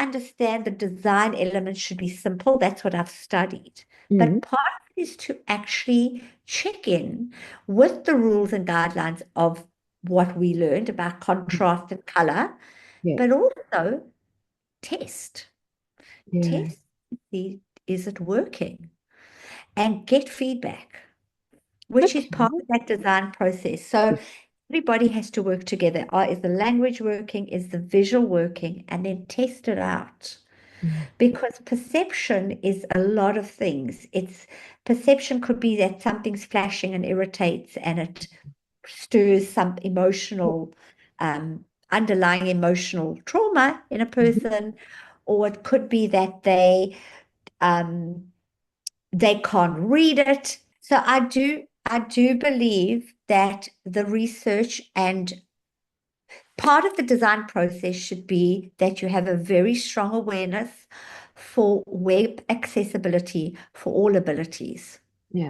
understand the design elements should be simple. That's what I've studied. Mm. But part of it is to actually check in with the rules and guidelines of what we learned about contrast and color, Yeah. but also test. Yeah. Test, see, is it working? And get feedback, which is part Okay. of that design process. So everybody has to work together. Is the language working? Is the visual working? And then test it out. Mm. Because perception is a lot of things. Perception could be that something's flashing and irritates and it stirs some emotional, underlying emotional trauma in a Mhm. person, or it could be that um, they can't read it. So I do believe that the research and part of the design process should be that you have a very strong awareness for web accessibility for all abilities.